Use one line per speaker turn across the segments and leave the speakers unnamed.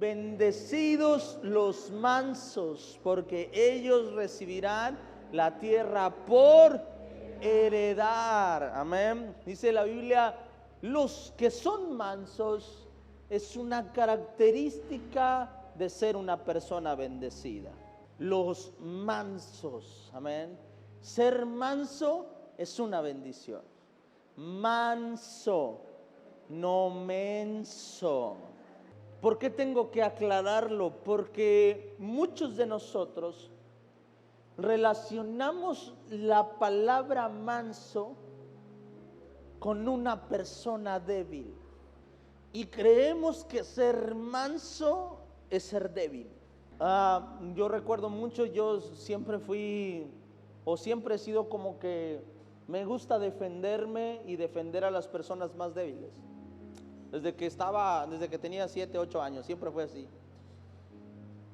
bendecidos los mansos, porque ellos recibirán la tierra por heredar. Amén. Dice la Biblia, los que son mansos es una característica de ser una persona bendecida. Los mansos, amén. Ser manso es una bendición. Manso, no menso. ¿Por qué tengo que aclararlo? Porque muchos de nosotros relacionamos la palabra manso con una persona débil y creemos que ser manso es ser débil. Yo recuerdo mucho, yo siempre fui o siempre he sido como que me gusta defenderme y defender a las personas más débiles. Desde que tenía 7, 8 años, siempre fue así.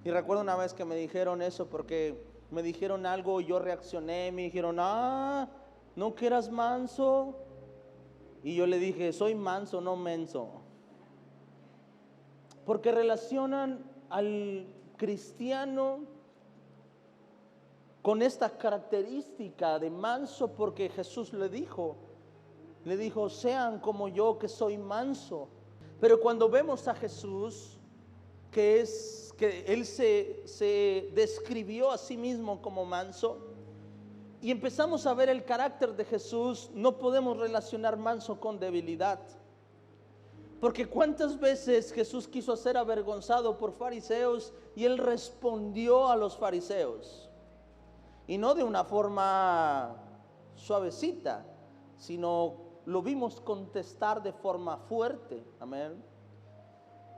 Y recuerdo una vez que me dijeron eso porque me dijeron algo y yo reaccioné, me dijeron, ¿no que eras manso? Y yo le dije, soy manso, no menso. Porque relacionan al cristiano con esta característica de manso, porque Jesús le dijo, sean como yo que soy manso. Pero cuando vemos a Jesús, que Él se describió a sí mismo como manso, y empezamos a ver el carácter de Jesús, no podemos relacionar manso con debilidad. Porque cuántas veces Jesús quiso ser avergonzado por fariseos y Él respondió a los fariseos. Y no de una forma suavecita, sino lo vimos contestar de forma fuerte. Amén.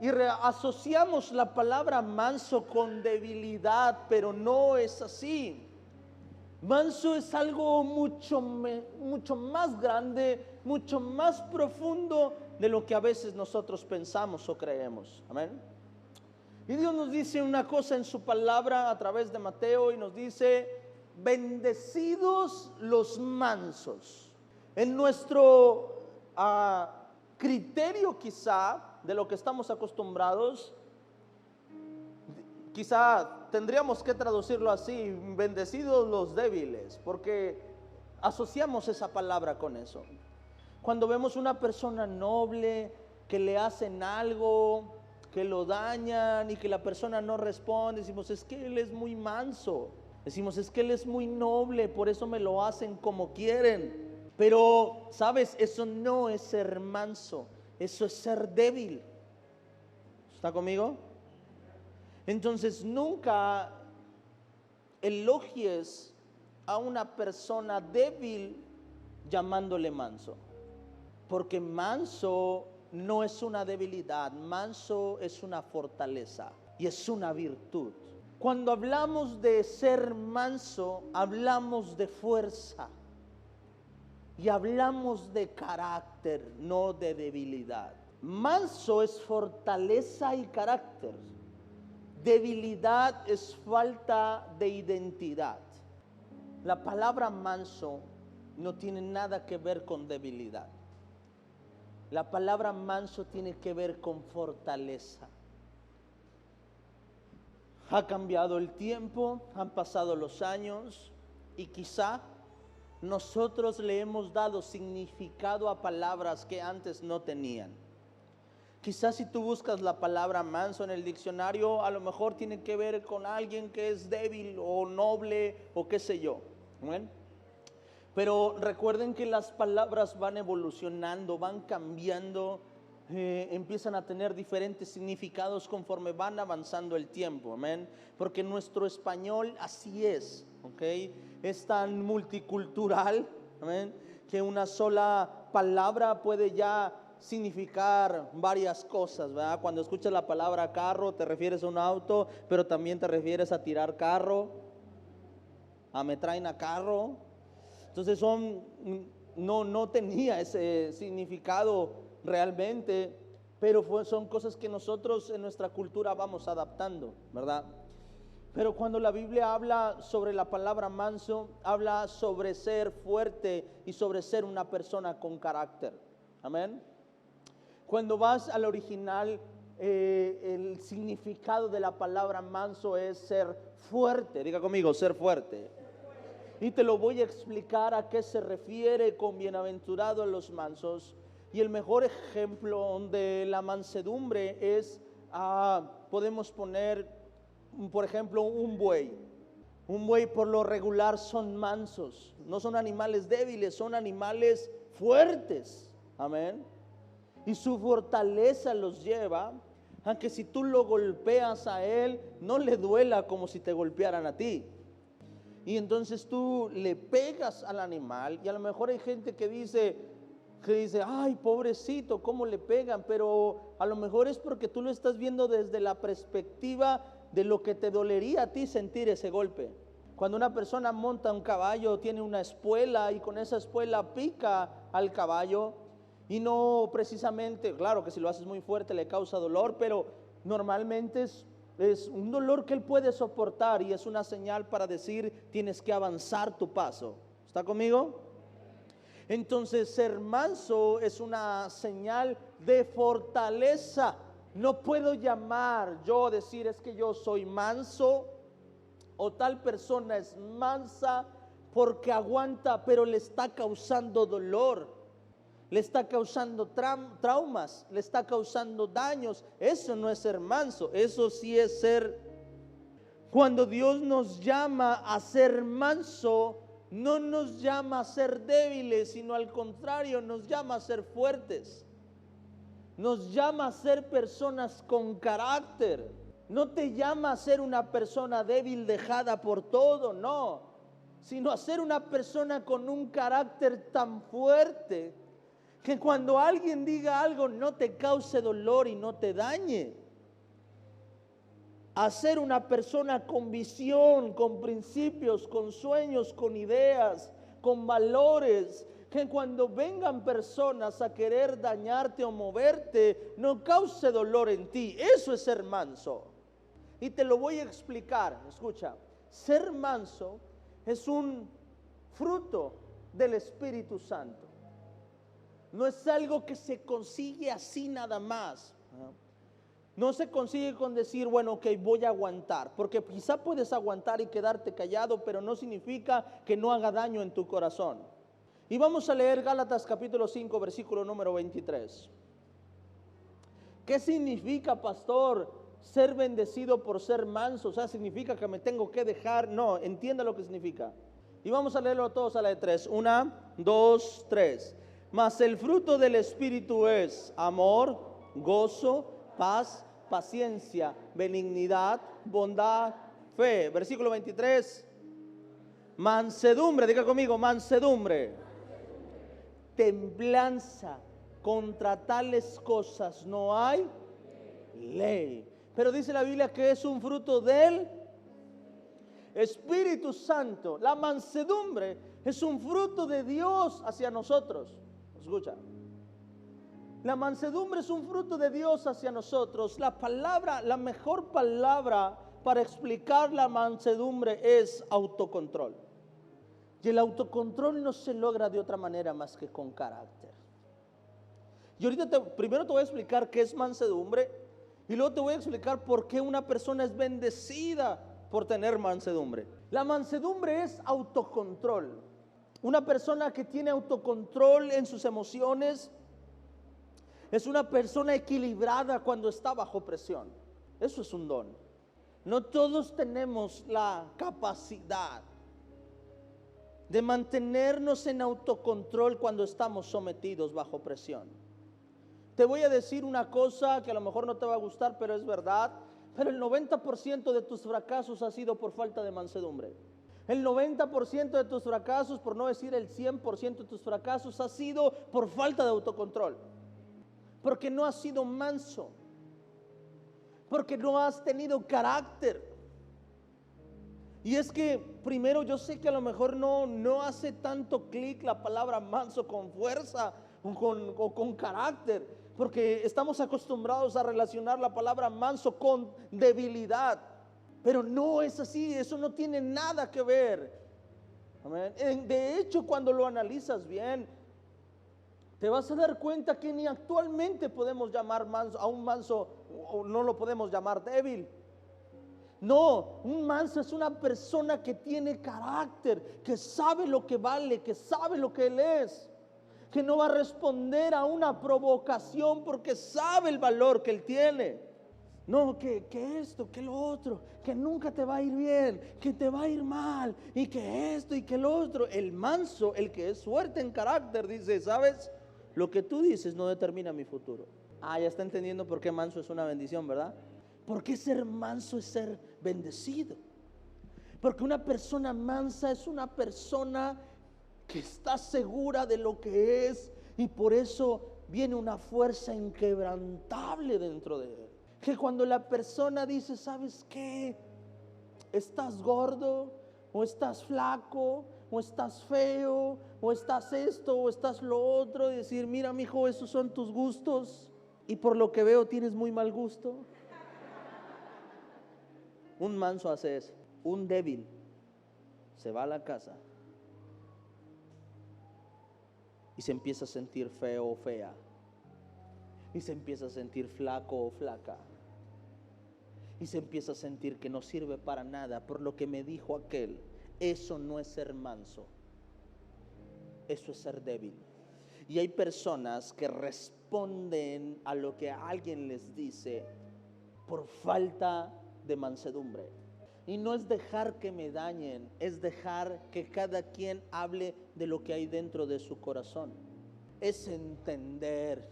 Y asociamos la palabra manso con debilidad, pero no es así. Manso es algo mucho más grande, mucho más profundo de lo que a veces nosotros pensamos o creemos. Amén. Y Dios nos dice una cosa en su palabra a través de Mateo y nos dice, bendecidos los mansos. En nuestro criterio quizá de lo que estamos acostumbrados, quizá tendríamos que traducirlo así, bendecidos los débiles, porque asociamos esa palabra con eso. Cuando vemos una persona noble, que le hacen algo, que lo dañan y que la persona no responde, decimos, es que él es muy manso. Decimos, es que él es muy noble, por eso me lo hacen como quieren. Pero, ¿sabes? Eso no es ser manso, eso es ser débil. ¿Está conmigo? Entonces, nunca elogies a una persona débil llamándole manso. Porque manso no es una debilidad, manso es una fortaleza y es una virtud. Cuando hablamos de ser manso, hablamos de fuerza. Y hablamos de carácter, no de debilidad. Manso es fortaleza y carácter. Debilidad es falta de identidad. La palabra manso no tiene nada que ver con debilidad. La palabra manso tiene que ver con fortaleza. Ha cambiado el tiempo, han pasado los años y quizá nosotros le hemos dado significado a palabras que antes no tenían. Quizás si tú buscas la palabra manso en el diccionario, a lo mejor tiene que ver con alguien que es débil o noble o qué sé yo. ¿Ven? Pero recuerden que las palabras van evolucionando, van cambiando, empiezan a tener diferentes significados conforme van avanzando el tiempo. Amén. Porque nuestro español así es, ¿ok? Es tan multicultural, amén, que una sola palabra puede ya significar varias cosas, ¿verdad? Cuando escuchas la palabra carro te refieres a un auto, pero también te refieres a tirar carro, a me traen a carro. Entonces no tenía ese significado realmente, pero son cosas que nosotros en nuestra cultura vamos adaptando, ¿verdad? Pero cuando la Biblia habla sobre la palabra manso, habla sobre ser fuerte y sobre ser una persona con carácter. Amén. Cuando vas al original, el significado de la palabra manso es ser fuerte. Diga conmigo, ser fuerte. Y te lo voy a explicar a qué se refiere con bienaventurado a los mansos. Y el mejor ejemplo de la mansedumbre es, podemos poner, por ejemplo, un buey. Un buey por lo regular son mansos, no son animales débiles, son animales fuertes. Amén. Y su fortaleza los lleva a que si tú lo golpeas a él, no le duela como si te golpearan a ti. Y entonces tú le pegas al animal, y a lo mejor hay gente que dice, ay, pobrecito, ¿cómo le pegan? Pero a lo mejor es porque tú lo estás viendo desde la perspectiva de lo que te dolería a ti sentir ese golpe. Cuando una persona monta un caballo, tiene una espuela y con esa espuela pica al caballo, y no precisamente, claro que si lo haces muy fuerte le causa dolor, pero normalmente es un dolor que él puede soportar, y es una señal para decir, tienes que avanzar tu paso. ¿Está conmigo? Entonces, ser manso es una señal de fortaleza. No puedo decir es que yo soy manso, o tal persona es mansa porque aguanta, pero le está causando dolor, le está causando traumas, le está causando daños. Eso no es ser manso, eso sí es ser. Cuando Dios nos llama a ser manso, no nos llama a ser débiles, sino al contrario, nos llama a ser fuertes. Nos llama a ser personas con carácter. No te llama a ser una persona débil dejada por todo, no, sino a ser una persona con un carácter tan fuerte que cuando alguien diga algo no te cause dolor y no te dañe. A ser una persona con visión, con principios, con sueños, con ideas, con valores, que cuando vengan personas a querer dañarte o moverte, no cause dolor en ti. Eso es ser manso. Y te lo voy a explicar. Escucha, ser manso es un fruto del Espíritu Santo. No es algo que se consigue así nada más. No se consigue con decir, bueno, ok, voy a aguantar. Porque quizá puedes aguantar y quedarte callado, pero no significa que no haga daño en tu corazón. Y vamos a leer Gálatas capítulo 5, versículo número 23. ¿Qué significa, pastor, ser bendecido por ser manso? O sea, ¿significa que me tengo que dejar? No, entienda lo que significa. Y vamos a leerlo todos a la de 3. 1, 2, 3. Mas el fruto del Espíritu es amor, gozo, paz, paciencia, benignidad, bondad, fe. Versículo 23. Mansedumbre, diga conmigo, mansedumbre. Templanza. Contra tales cosas no hay ley. Pero dice la Biblia que es un fruto del Espíritu Santo. La mansedumbre es un fruto de Dios hacia nosotros. Escucha. La mansedumbre es un fruto de Dios hacia nosotros. La mejor palabra para explicar la mansedumbre es autocontrol. Y el autocontrol no se logra de otra manera más que con carácter. Y ahorita primero te voy a explicar qué es mansedumbre, y luego te voy a explicar por qué una persona es bendecida por tener mansedumbre. La mansedumbre es autocontrol. Una persona que tiene autocontrol en sus emociones es una persona equilibrada cuando está bajo presión. Eso es un don. No todos tenemos la capacidad de mantenernos en autocontrol cuando estamos sometidos bajo presión. Te voy a decir una cosa que a lo mejor no te va a gustar, pero es verdad. Pero el 90% de tus fracasos ha sido por falta de mansedumbre. El 90% de tus fracasos, por no decir el 100% de tus fracasos, ha sido por falta de autocontrol. Porque no has sido manso. Porque no has tenido carácter. Y es que primero, yo sé que a lo mejor no hace tanto clic la palabra manso con fuerza o con carácter, porque estamos acostumbrados a relacionar la palabra manso con debilidad. Pero no es así, eso no tiene nada que ver. Amén. De hecho, cuando lo analizas bien, te vas a dar cuenta que ni actualmente podemos llamar manso, a un manso o no lo podemos llamar débil. No, un manso es una persona que tiene carácter, que sabe lo que vale, que sabe lo que él es, que no va a responder a una provocación porque sabe el valor que él tiene. No, que esto, que lo otro, que nunca te va a ir bien, que te va a ir mal, y que esto y que lo otro. El manso, el que es fuerte en carácter, dice, ¿sabes? Lo que tú dices no determina mi futuro. Ya está entendiendo por qué manso es una bendición, ¿verdad? Porque ser manso es ser bendecido. Porque una persona mansa es una persona que está segura de lo que es, y por eso viene una fuerza inquebrantable dentro de él. Que cuando la persona dice, ¿sabes qué? Estás gordo, o estás flaco, o estás feo, o estás esto, o estás lo otro, y decir, mira, mijo, esos son tus gustos, y por lo que veo tienes muy mal gusto. Un manso hace eso. Un débil se va a la casa y se empieza a sentir feo o fea, y se empieza a sentir flaco o flaca, y se empieza a sentir que no sirve para nada por lo que me dijo aquel. Eso no es ser manso, eso es ser débil. Y hay personas que responden a lo que alguien les dice por falta de mansedumbre. Y no es dejar que me dañen, es dejar que cada quien hable de lo que hay dentro de su corazón. Es entender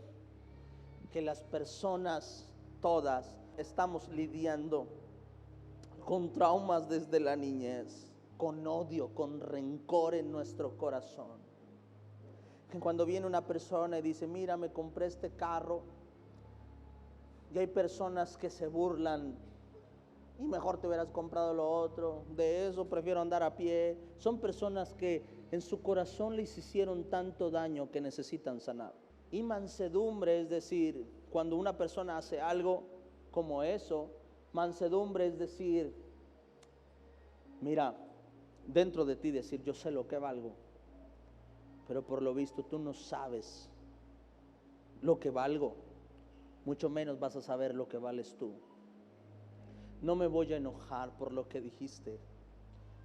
que las personas todas estamos lidiando con traumas desde la niñez, con odio, con rencor en nuestro corazón. Que cuando viene una persona y dice, mira, me compré este carro, y hay personas que se burlan, y mejor te hubieras comprado lo otro, de eso prefiero andar a pie. Son personas que en su corazón les hicieron tanto daño que necesitan sanar. Y mansedumbre es decir, cuando una persona hace algo como eso, mansedumbre es decir, mira, dentro de ti decir, yo sé lo que valgo, pero por lo visto tú no sabes lo que valgo, mucho menos vas a saber lo que vales tú. No me voy a enojar por lo que dijiste,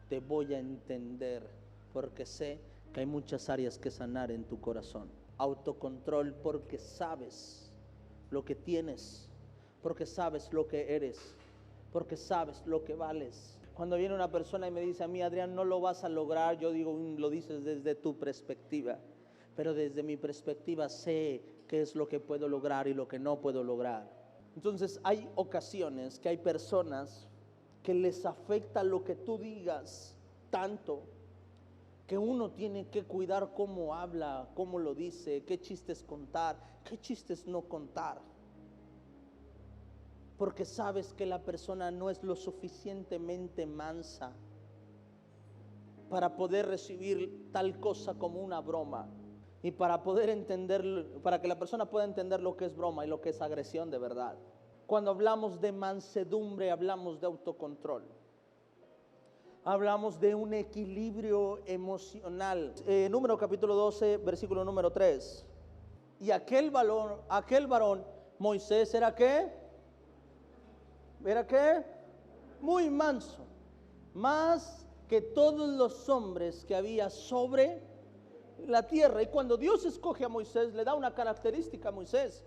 te voy a entender, porque sé que hay muchas áreas que sanar en tu corazón. Autocontrol, porque sabes lo que tienes, porque sabes lo que eres, porque sabes lo que vales. Cuando viene una persona y me dice a mí, Adrián, no lo vas a lograr, yo digo, lo dices desde tu perspectiva, pero desde mi perspectiva sé qué es lo que puedo lograr y lo que no puedo lograr. Entonces hay ocasiones que hay personas que les afecta lo que tú digas tanto que uno tiene que cuidar cómo habla, cómo lo dice, qué chistes contar, qué chistes no contar. Porque sabes que la persona no es lo suficientemente mansa para poder recibir tal cosa como una broma, y para poder entender, para que la persona pueda entender lo que es broma y lo que es agresión de verdad. Cuando hablamos de mansedumbre, hablamos de autocontrol. Hablamos de un equilibrio emocional. Número capítulo 12, versículo número 3. Y aquel varón, Moisés, ¿era qué? ¿Era qué? Muy manso, más que todos los hombres que había sobre la tierra. Y cuando Dios escoge a Moisés, le da una característica a Moisés.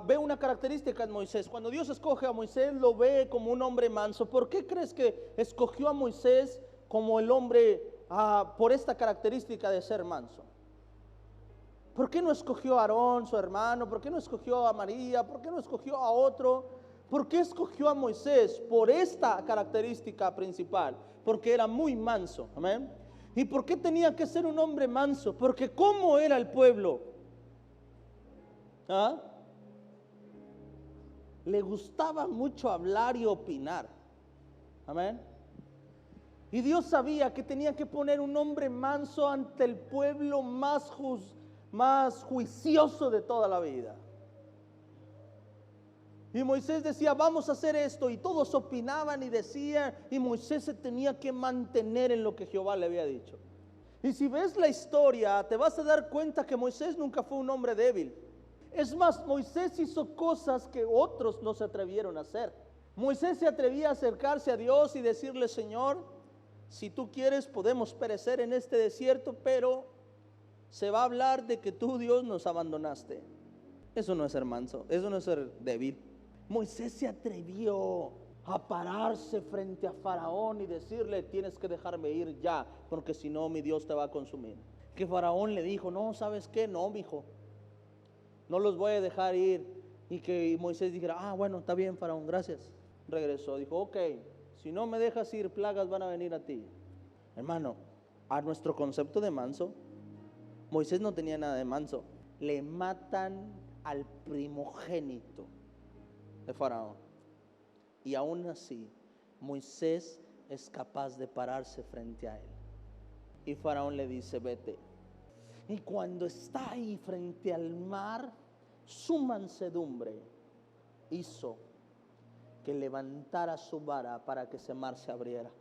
Ve una característica en Moisés. Cuando Dios escoge a Moisés, lo ve como un hombre manso. ¿Por qué crees que escogió a Moisés como el hombre por esta característica de ser manso? ¿Por qué no escogió a Aarón, su hermano? ¿Por qué no escogió a María? ¿Por qué no escogió a otro? ¿Por qué escogió a Moisés? Por esta característica principal, porque era muy manso. Amén. ¿Y por qué tenía que ser un hombre manso? Porque ¿cómo era el pueblo? Le gustaba mucho hablar y opinar. Amén. Y Dios sabía que tenía que poner un hombre manso ante el pueblo más juicioso de toda la vida. Y Moisés decía, vamos a hacer esto, y todos opinaban y decían, y Moisés se tenía que mantener en lo que Jehová le había dicho. Y si ves la historia, te vas a dar cuenta que Moisés nunca fue un hombre débil. Es más, Moisés hizo cosas que otros no se atrevieron a hacer. Moisés se atrevía a acercarse a Dios y decirle: Señor, si tú quieres podemos perecer en este desierto, pero se va a hablar de que tú, Dios, nos abandonaste. Eso no es ser manso, eso no es ser débil. Moisés se atrevió a pararse frente a Faraón y decirle: tienes que dejarme ir ya, porque si no mi Dios te va a consumir. Que Faraón le dijo: no, ¿sabes qué? No, mijo, no los voy a dejar ir. Y que Moisés dijera: bueno, está bien, Faraón, gracias. Regresó, dijo: ok, si no me dejas ir, plagas van a venir a ti. Hermano, a nuestro concepto de manso, Moisés no tenía nada de manso. Le matan al primogénito de Faraón, y aún así Moisés es capaz de pararse frente a él. Y Faraón le dice: vete. Y cuando está ahí frente al mar, su mansedumbre hizo que levantara su vara para que ese mar se abriera.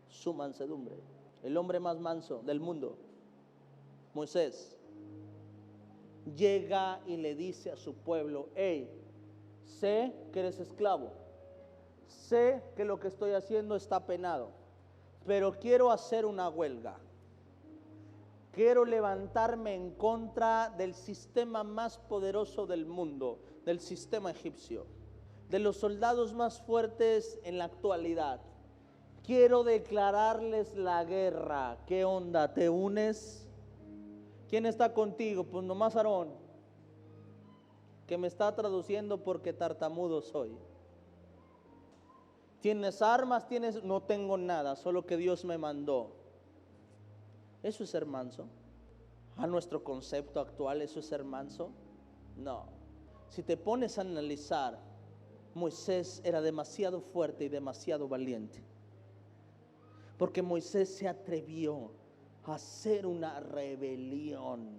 Su mansedumbre. El hombre más manso del mundo, Moisés, llega y le dice a su pueblo: hey, sé que eres esclavo, sé que lo que estoy haciendo está penado, pero quiero hacer una huelga. Quiero levantarme en contra del sistema más poderoso del mundo, del sistema egipcio, de los soldados más fuertes en la actualidad. Quiero declararles la guerra. ¿Qué onda? ¿Te unes? ¿Quién está contigo? Pues nomás Aarón, que me está traduciendo porque tartamudo soy. ¿Tienes armas? ¿Tienes? No tengo nada, solo que Dios me mandó. ¿Eso es ser manso? ¿A nuestro concepto actual eso es ser manso? No. Si te pones a analizar, Moisés era demasiado fuerte y demasiado valiente, porque Moisés se atrevió a hacer una rebelión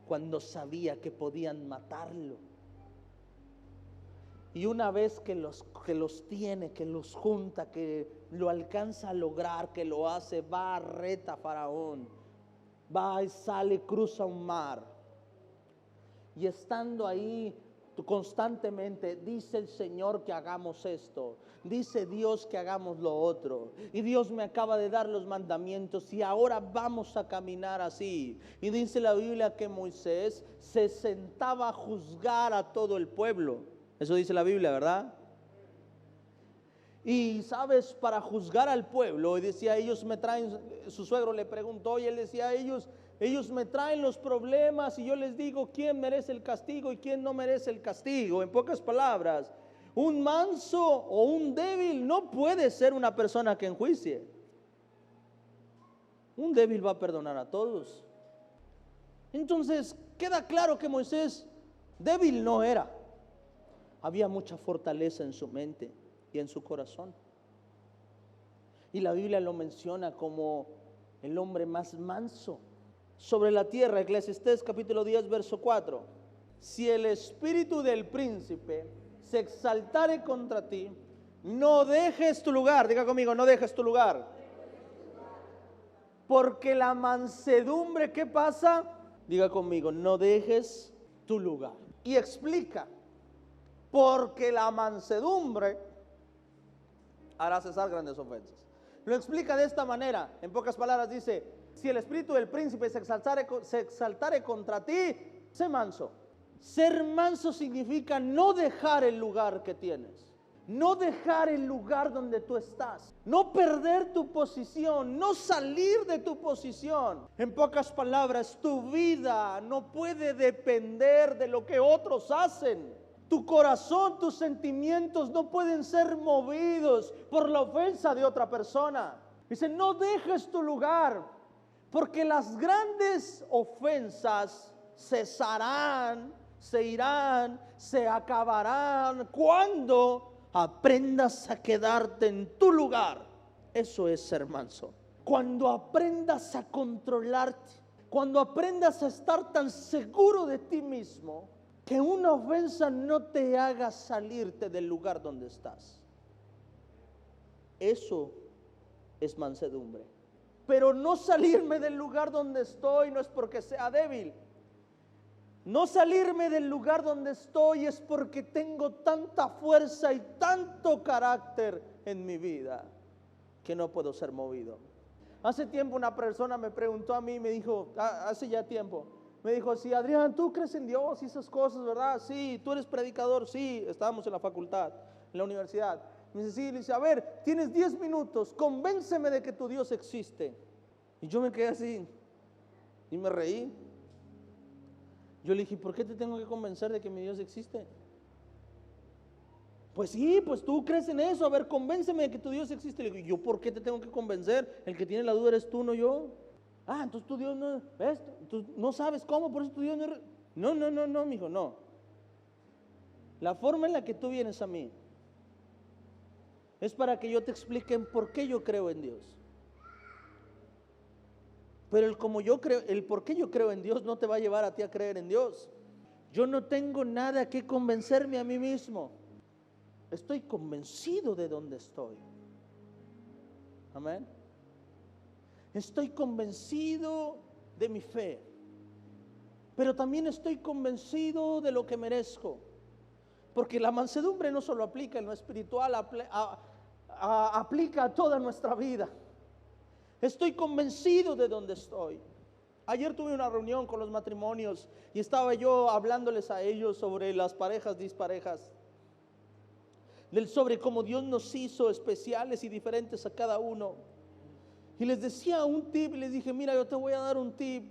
cuando sabía que podían matarlo. Y una vez que los tiene, que los junta, que lo alcanza a lograr, que lo hace, va, reta a Faraón, va y sale, cruza un mar. Y estando ahí constantemente, dice el Señor que hagamos esto, dice Dios que hagamos lo otro, y Dios me acaba de dar los mandamientos y ahora vamos a caminar así. Y dice la Biblia que Moisés se sentaba a juzgar a todo el pueblo. Eso dice la Biblia, ¿verdad? Y sabes, para juzgar al pueblo, y decía: ellos me traen, su suegro le preguntó y él decía: ellos me traen los problemas y yo les digo quién merece el castigo y quién no merece el castigo. En pocas palabras, un manso o un débil no puede ser una persona que enjuicie. Un débil va a perdonar a todos. Entonces queda claro que Moisés débil no era. Había mucha fortaleza en su mente y en su corazón. Y la Biblia lo menciona como el hombre más manso sobre la tierra. Eclesiastés capítulo 10 verso 4. Si el espíritu del príncipe se exaltare contra ti, no dejes tu lugar. Diga conmigo: no dejes tu lugar. Porque la mansedumbre, ¿qué pasa? Diga conmigo: no dejes tu lugar. Y explica: porque la mansedumbre hará cesar grandes ofensas. Lo explica de esta manera, en pocas palabras dice: si el espíritu del príncipe se exaltare contra ti, sé manso. Ser manso significa no dejar el lugar que tienes, no dejar el lugar donde tú estás, no perder tu posición, no salir de tu posición. En pocas palabras, tu vida no puede depender de lo que otros hacen. Tu corazón, tus sentimientos no pueden ser movidos por la ofensa de otra persona. Dice: no dejes tu lugar, porque las grandes ofensas cesarán, se irán, se acabarán cuando aprendas a quedarte en tu lugar. Eso es ser manso. Cuando aprendas a controlarte, cuando aprendas a estar tan seguro de ti mismo que una ofensa no te haga salirte del lugar donde estás. Eso es mansedumbre. Pero no salirme del lugar donde estoy no es porque sea débil, No salirme del lugar donde estoy es porque tengo tanta fuerza y tanto carácter en mi vida que no puedo ser movido. Hace tiempo una persona me preguntó a mí, me dijo, hace ya tiempo, me dijo así: Adrián, ¿tú crees en Dios y esas cosas, verdad? Sí. ¿Tú eres predicador? Sí. Estábamos en la facultad, en la universidad. Me dice, sí. Le dice, a ver, tienes 10 minutos, convénceme de que tu Dios existe. Y yo me quedé así y me reí. Yo le dije, ¿por qué te tengo que convencer de que mi Dios existe? Pues sí, pues tú crees en eso, a ver, convénceme de que tu Dios existe. Le digo, ¿yo por qué te tengo que convencer? El que tiene la duda eres tú, no yo. Entonces tu Dios no, ¿ves? Tú no sabes cómo, por eso tu Dios no. No, mijo, no. La forma en la que tú vienes a mí es para que yo te explique por qué yo creo en Dios. Pero el por qué yo creo en Dios no te va a llevar a ti a creer en Dios. Yo no tengo nada que convencerme a mí mismo. Estoy convencido de dónde estoy. Amén. Estoy convencido de mi fe, pero también estoy convencido de lo que merezco. Porque la mansedumbre no solo aplica en lo espiritual, aplica a toda nuestra vida. Estoy convencido de dónde estoy. Ayer tuve una reunión con los matrimonios y estaba yo hablándoles a ellos sobre las parejas disparejas, sobre cómo Dios nos hizo especiales y diferentes a cada uno. Y les decía un tip, les dije, mira, yo te voy a dar un tip.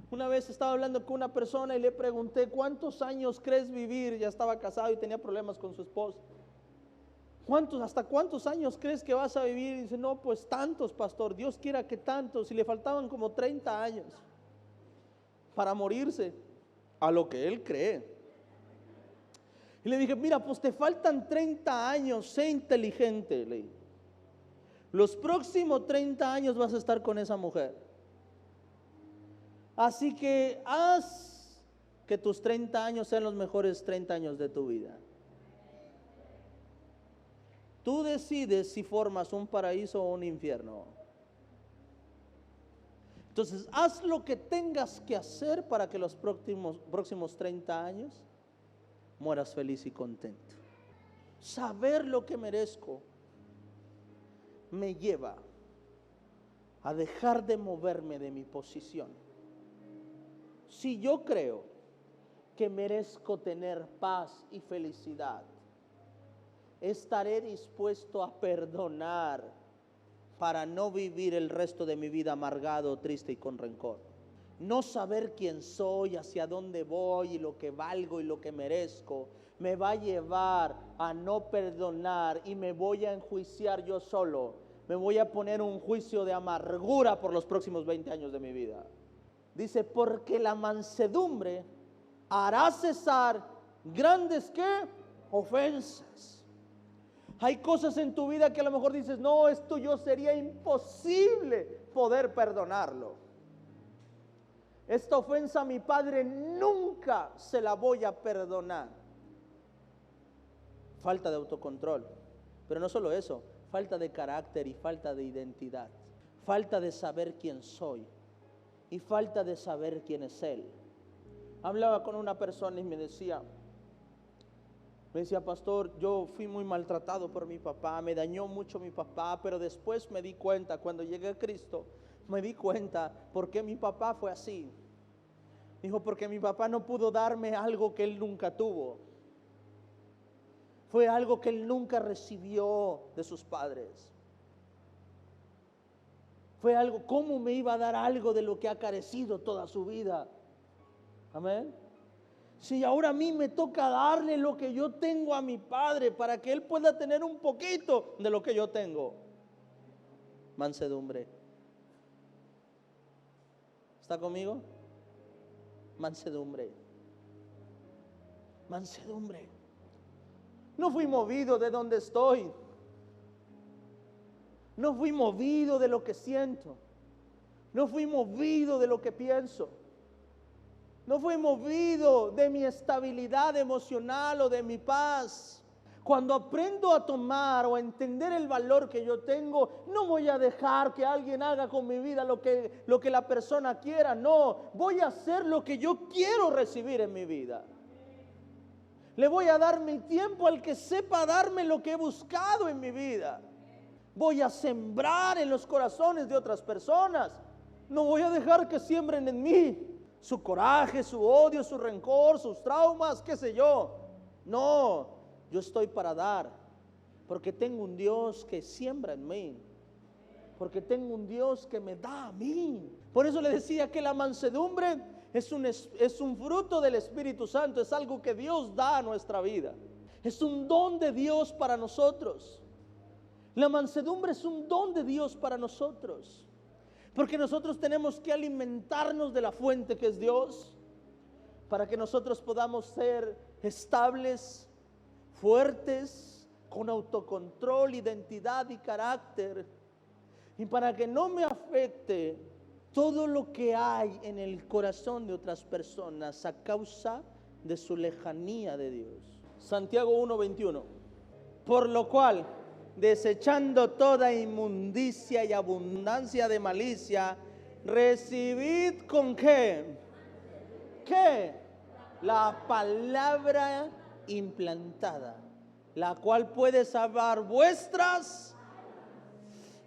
Una vez estaba hablando con una persona y le pregunté, ¿cuántos años crees vivir? Ya estaba casado y tenía problemas con su esposa. ¿Hasta cuántos años crees que vas a vivir? Y dice, no, pues tantos, pastor, Dios quiera que tantos. Y le faltaban como 30 años para morirse, a lo que él cree. Y le dije, mira, pues te faltan 30 años, sé inteligente. Le dije, los próximos 30 años vas a estar con esa mujer. Así que haz que tus 30 años sean los mejores 30 años de tu vida. Tú decides si formas un paraíso o un infierno. Entonces, haz lo que tengas que hacer para que los próximos 30 años mueras feliz y contento. Saber lo que merezco me lleva a dejar de moverme de mi posición. Si yo creo que merezco tener paz y felicidad, estaré dispuesto a perdonar para no vivir el resto de mi vida amargado, triste y con rencor. No saber quién soy, hacia dónde voy y lo que valgo y lo que merezco, me va a llevar a no perdonar y me voy a enjuiciar yo solo. Me voy a poner un juicio de amargura por los próximos 20 años de mi vida. Dice, porque la mansedumbre hará cesar grandes ¿qué? Ofensas. Hay cosas en tu vida que a lo mejor dices, no, esto yo sería imposible poder perdonarlo. Esta ofensa a mi padre nunca se la voy a perdonar. Falta de autocontrol. Pero no solo eso, falta de carácter y falta de identidad. Falta de saber quién soy y falta de saber quién es Él. Hablaba con una persona y me decía, pastor, yo fui muy maltratado por mi papá, me dañó mucho mi papá, pero después me di cuenta, cuando llegué a Cristo, me di cuenta por qué mi papá fue así. Dijo, porque mi papá no pudo darme algo que él nunca tuvo. Fue algo que él nunca recibió de sus padres. Fue algo, ¿cómo me iba a dar algo de lo que ha carecido toda su vida? Amén. Si ahora a mí me toca darle lo que yo tengo a mi padre para que él pueda tener un poquito de lo que yo tengo. Mansedumbre. ¿Está conmigo? Mansedumbre. Mansedumbre. No fui movido de donde estoy. No fui movido de lo que siento. No fui movido de lo que pienso. No fui movido de mi estabilidad emocional o de mi paz. Cuando aprendo a tomar o a entender el valor que yo tengo, no voy a dejar que alguien haga con mi vida lo que la persona quiera. No, voy a hacer lo que yo quiero recibir en mi vida. Le voy a dar mi tiempo al que sepa darme lo que he buscado en mi vida. Voy a sembrar en los corazones de otras personas. No voy a dejar que siembren en mí su coraje, su odio, su rencor, sus traumas, qué sé yo. No, yo estoy para dar, porque tengo un Dios que siembra en mí, porque tengo un Dios que me da a mí. Por eso le decía que la mansedumbre es un fruto del Espíritu Santo, es algo que Dios da a nuestra vida, es un don de Dios para nosotros. La mansedumbre es un don de Dios para nosotros, porque nosotros tenemos que alimentarnos de la fuente que es Dios, para que nosotros podamos ser estables, fuertes, con autocontrol, identidad y carácter, y para que no me afecte todo lo que hay en el corazón de otras personas a causa de su lejanía de Dios. Santiago 1:21. Por lo cual, desechando toda inmundicia y abundancia de malicia, recibid ¿con qué? ¿Qué? La palabra implantada, la cual puede salvar vuestras.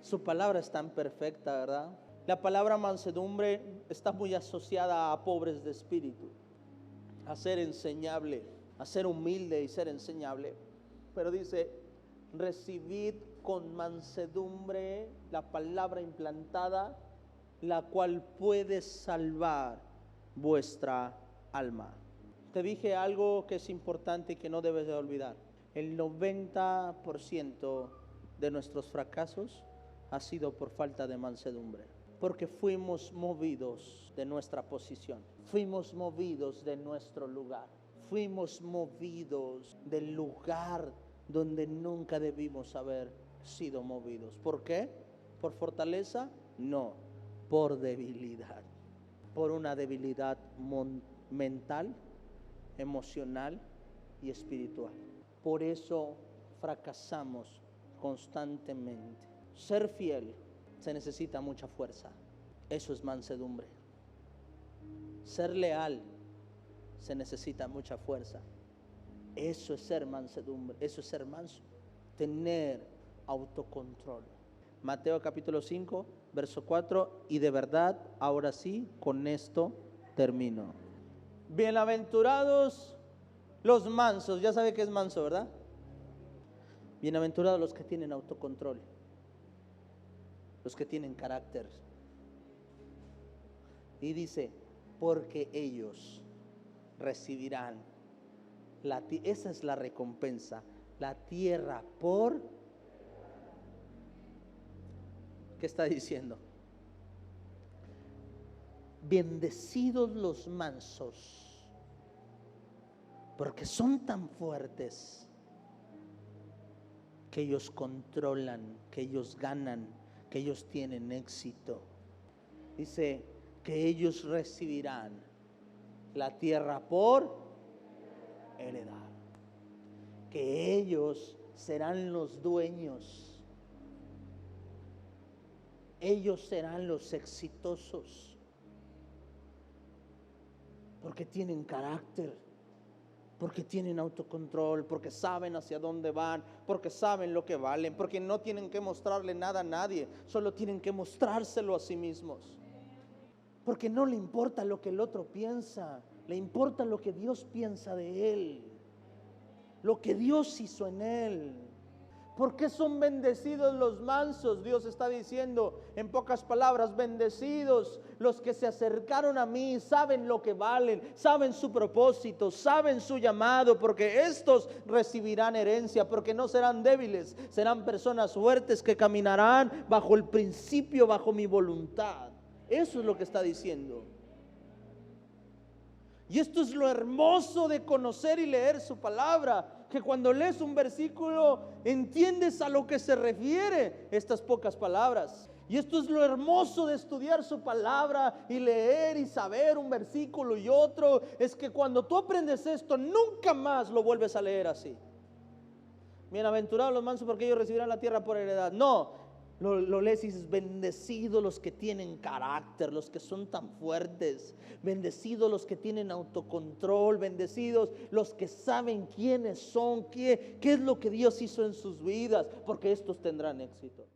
Su palabra es tan perfecta, ¿verdad? La palabra mansedumbre está muy asociada a pobres de espíritu, a ser enseñable, a ser humilde y ser enseñable. Pero dice, recibid con mansedumbre la palabra implantada, la cual puede salvar vuestra alma. Te dije algo que es importante y que no debes de olvidar. El 90% de nuestros fracasos ha sido por falta de mansedumbre, porque fuimos movidos de nuestra posición, fuimos movidos de nuestro lugar, fuimos movidos del lugar donde nunca debimos haber sido movidos. ¿Por qué? ¿Por fortaleza? No, por debilidad, por una debilidad mental, emocional y espiritual. Por eso fracasamos constantemente. Ser fiel se necesita mucha fuerza. Eso es mansedumbre. Ser leal se necesita mucha fuerza. Eso es ser mansedumbre. Eso es ser manso. Tener autocontrol. Mateo capítulo 5, verso 4. Y de verdad, ahora sí, con esto termino. Bienaventurados los mansos. Ya sabe qué es manso, ¿verdad? Bienaventurados los que tienen autocontrol, los que tienen carácter. Y dice, porque ellos recibirán esa es la recompensa, la tierra por. ¿Qué está diciendo? Bendecidos los mansos, porque son tan fuertes que ellos controlan, que ellos ganan, que ellos tienen éxito. Dice que ellos recibirán la tierra por heredad, que ellos serán los dueños, ellos serán los exitosos, porque tienen carácter, porque tienen autocontrol, porque saben hacia dónde van, porque saben lo que valen, porque no tienen que mostrarle nada a nadie, solo tienen que mostrárselo a sí mismos. Porque no le importa lo que el otro piensa, le importa lo que Dios piensa de él, lo que Dios hizo en él. ¿Por qué son bendecidos los mansos? Dios está diciendo en pocas palabras, bendecidos los que se acercaron a mí, saben lo que valen, saben su propósito, saben su llamado, porque estos recibirán herencia, porque no serán débiles, serán personas fuertes que caminarán bajo el principio, bajo mi voluntad. Eso es lo que está diciendo. Y esto es lo hermoso de conocer y leer su palabra, que cuando lees un versículo entiendes a lo que se refiere estas pocas palabras. Y esto es lo hermoso de estudiar su palabra y leer y saber un versículo y otro, es que cuando tú aprendes esto nunca más lo vuelves a leer así. Bienaventurados los mansos porque ellos recibirán la tierra por heredad. No, lo lees y dices, bendecidos los que tienen carácter, los que son tan fuertes, bendecidos los que tienen autocontrol, bendecidos los que saben quiénes son, qué es lo que Dios hizo en sus vidas, porque estos tendrán éxito.